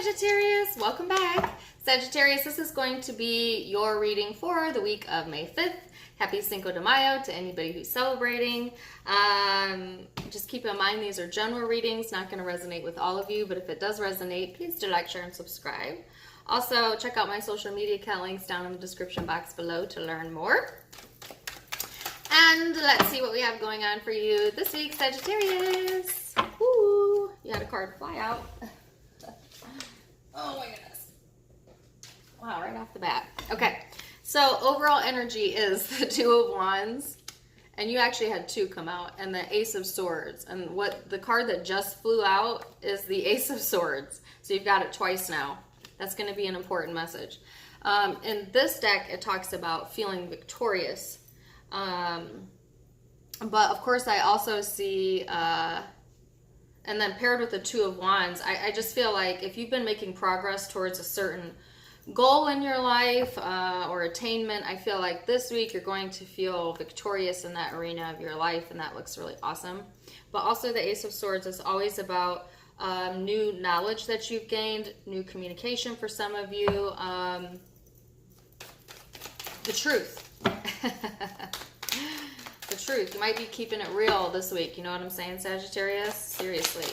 Sagittarius, welcome back. Sagittarius, this is going to be your reading for the week of May 5th. Happy Cinco de Mayo to anybody who's celebrating. Just keep in mind these are general readings, not going to resonate with all of you, but if it does resonate, please do like, share, and subscribe. Also, check out my social media account links down in the description box below to learn more. And let's see what we have going on for you this week, Sagittarius. Woo! You had a card fly out. Oh my goodness. Wow, right off the bat. Okay, so overall energy is the Two of Wands. And you actually had two come out, and the Ace of Swords. And what the card that just flew out is the Ace of Swords. So you've got it twice now. That's going to be an important message. In this deck, it talks about feeling victorious. But of course, I also see, and then paired with the Two of Wands, I just feel like if you've been making progress towards a certain goal in your life or attainment, I feel like this week you're going to feel victorious in that arena of your life, and that looks really awesome. But also the Ace of Swords is always about new knowledge that you've gained, new communication for some of you, the truth. The truth. You might be keeping it real this week. You know what I'm saying, Sagittarius? Seriously.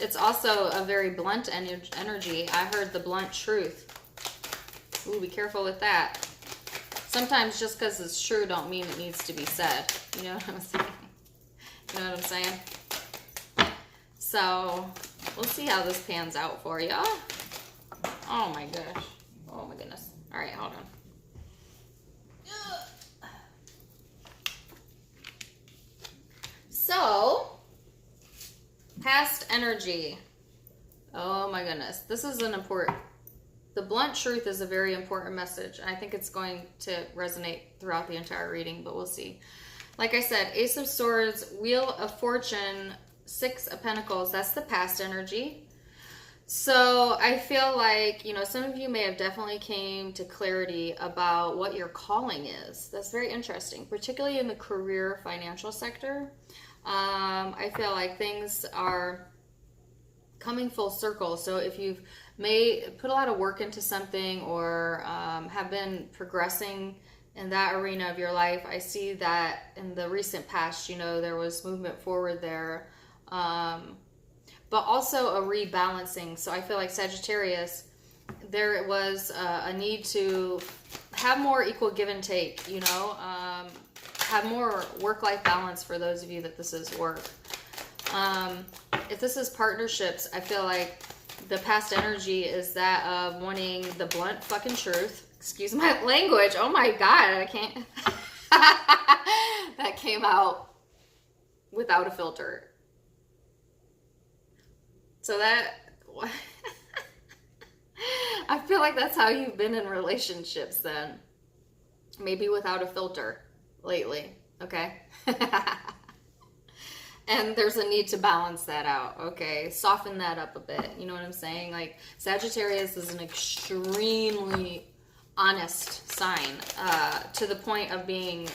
It's also a very blunt energy. I heard the blunt truth. Ooh, be careful with that. Sometimes just because it's true don't mean it needs to be said. You know what I'm saying? You know what I'm saying? So, we'll see how this pans out for you. Oh my gosh. Oh my goodness. All right, hold on. So, past energy. Oh my goodness. This is an important, the blunt truth is a very important message. I think it's going to resonate throughout the entire reading, but we'll see. Like I said, Ace of Swords, Wheel of Fortune, Six of Pentacles, that's the past energy. So I feel like, you know, some of you may have definitely came to clarity about what your calling is. That's very interesting, particularly in the career financial sector. I feel like things are coming full circle. So if you've put a lot of work into something or have been progressing in that arena of your life, I see that in the recent past, you know, there was movement forward there. But also a rebalancing. So I feel like Sagittarius, there was a need to have more equal give and take, you know, have more work-life balance for those of you that this is work. If this is partnerships, I feel like the past energy is that of wanting the blunt fucking truth. Excuse my language. Oh my God, I can't. That came out without a filter. So that, I feel like that's how you've been in relationships then. Maybe without a filter lately, okay? And there's a need to balance that out, okay? Soften that up a bit, you know what I'm saying? Like, Sagittarius is an extremely honest sign to the point of being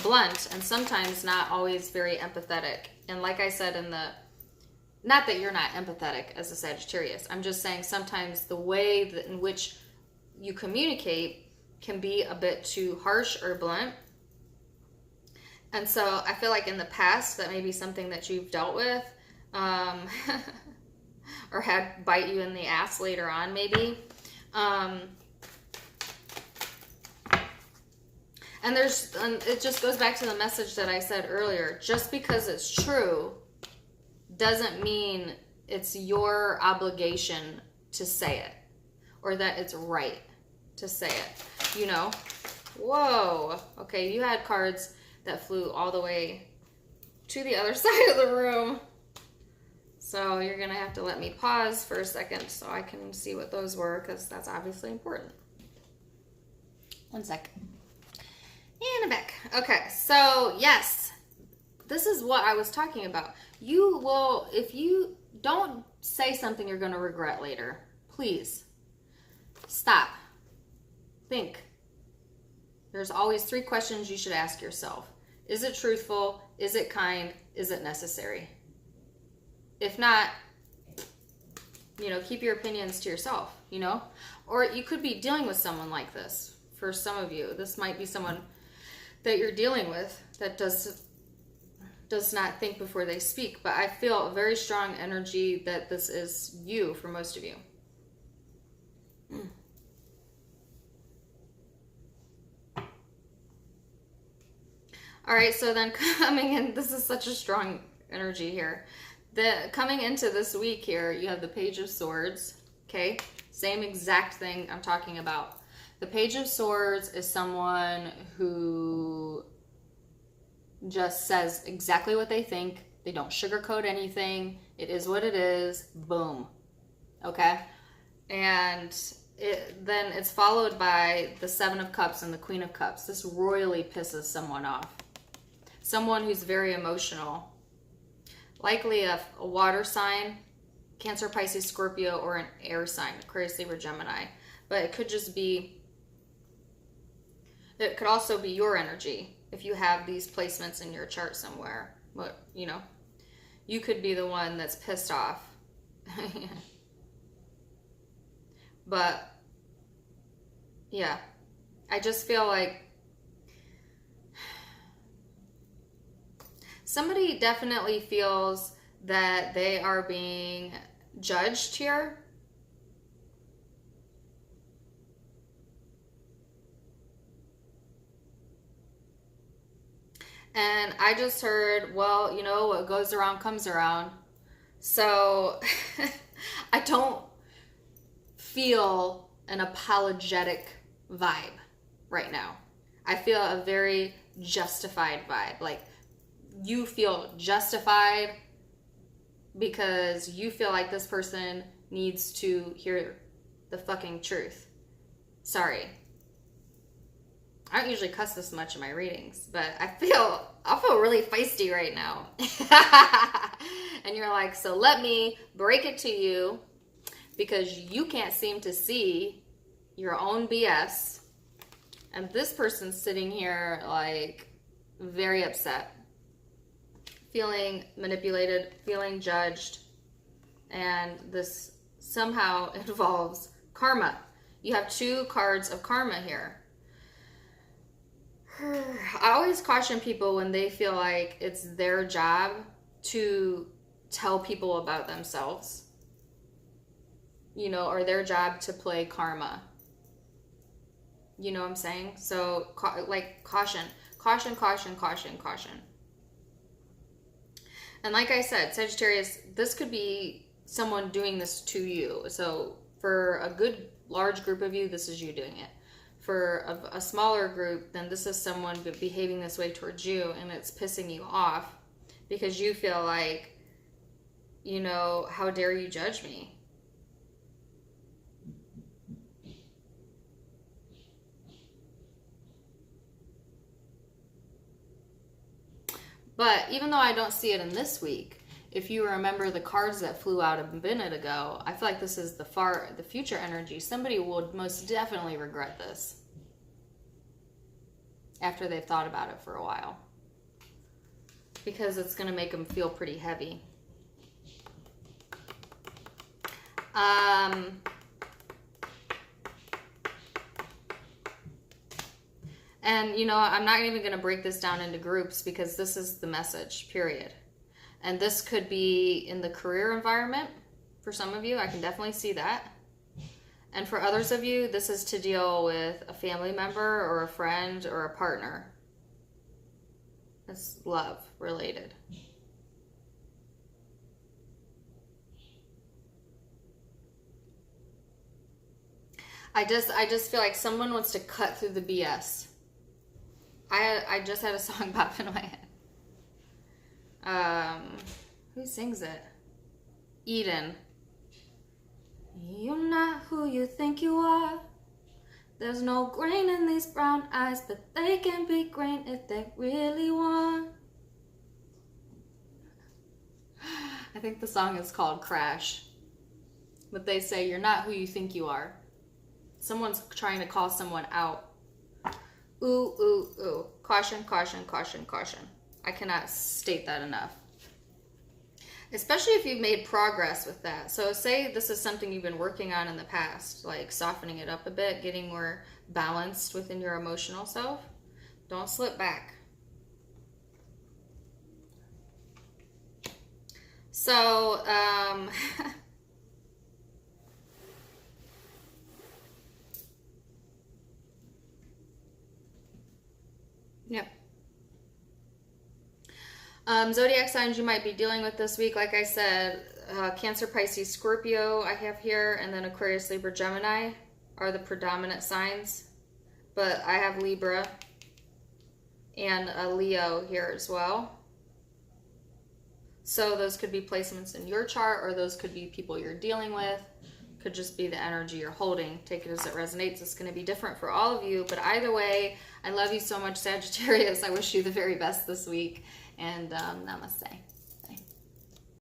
blunt and sometimes not always very empathetic. And like I said in the, not that you're not empathetic as a Sagittarius, I'm just saying sometimes the way that in which you communicate can be a bit too harsh or blunt. And so I feel like in the past that may be something that you've dealt with or had bite you in the ass later on maybe. And it just goes back to the message that I said earlier. Just because it's true doesn't mean it's your obligation to say it or that it's right to say it, you know? Whoa. Okay, you had cards that flew all the way to the other side of the room. So you're going to have to let me pause for a second so I can see what those were, because that's obviously important. One sec. And I'm back. Okay, so yes, this is what I was talking about. You will, if you don't say something you're going to regret later, please stop. Think. There's always 3 questions you should ask yourself. Is it truthful? Is it kind? Is it necessary? If not, You know, keep your opinions to yourself, you know? Or you could be dealing with someone like this. For some of you, this might be someone that you're dealing with that does not think before they speak. But I feel a very strong energy that this is you for most of you. All right, so then coming in, this is such a strong energy here. Coming into this week here, you have the Page of Swords, okay? Same exact thing I'm talking about. The Page of Swords is someone who just says exactly what they think. They don't sugarcoat anything. It is what it is. Boom. Okay? And then it's followed by the Seven of Cups and the Queen of Cups. This royally pisses someone off. Someone who's very emotional. Likely a water sign, Cancer, Pisces, Scorpio, or an air sign, Aquarius, Libra, Gemini. But it could just be, it could also be your energy. If you have these placements in your chart somewhere, but you know, you could be the one that's pissed off. But yeah, I just feel like somebody definitely feels that they are being judged here. And I just heard, well, you know, what goes around comes around. So I don't feel an apologetic vibe right now. I feel a very justified vibe. Like, you feel justified because you feel like this person needs to hear the fucking truth. Sorry. I don't usually cuss this much in my readings, but I feel really feisty right now. And you're like, so let me break it to you because you can't seem to see your own BS. And this person's sitting here like very upset, feeling manipulated, feeling judged, and this somehow involves karma. You have two cards of karma here. I always caution people when they feel like it's their job to tell people about themselves, you know, or their job to play karma. You know what I'm saying? So, like, caution. And like I said, Sagittarius, this could be someone doing this to you. So for a good large group of you, this is you doing it. For a smaller group, then this is someone behaving this way towards you, and it's pissing you off because you feel like, you know, how dare you judge me? But even though I don't see it in this week, if you remember the cards that flew out a minute ago, I feel like this is the future energy. Somebody will most definitely regret this after they've thought about it for a while, because it's going to make them feel pretty heavy. And, you know, I'm not even going to break this down into groups because this is the message, period. And this could be in the career environment. For some of you, I can definitely see that. And for others of you, this is to deal with a family member or a friend or a partner. It's love related. I just feel like someone wants to cut through the BS. I just had a song pop into my head. Who sings it? Eden. You're not who you think you are. There's no grain in these brown eyes, but they can be grain if they really want. I think the song is called Crash. But they say you're not who you think you are. Someone's trying to call someone out. Ooh, ooh, ooh. Caution, caution, caution, caution. I cannot state that enough. especially if you've made progress with that. So say this is something you've been working on in the past, like softening it up a bit, getting more balanced within your emotional self. Don't slip back. So, yep. Zodiac signs you might be dealing with this week, like I said, Cancer, Pisces, Scorpio I have here, and then Aquarius, Libra, Gemini are the predominant signs. But I have Libra and a Leo here as well. So those could be placements in your chart, or those could be people you're dealing with. Could just be the energy you're holding. Take it as it resonates. It's going to be different for all of you. But either way, I love you so much, Sagittarius. I wish you the very best this week. And namaste.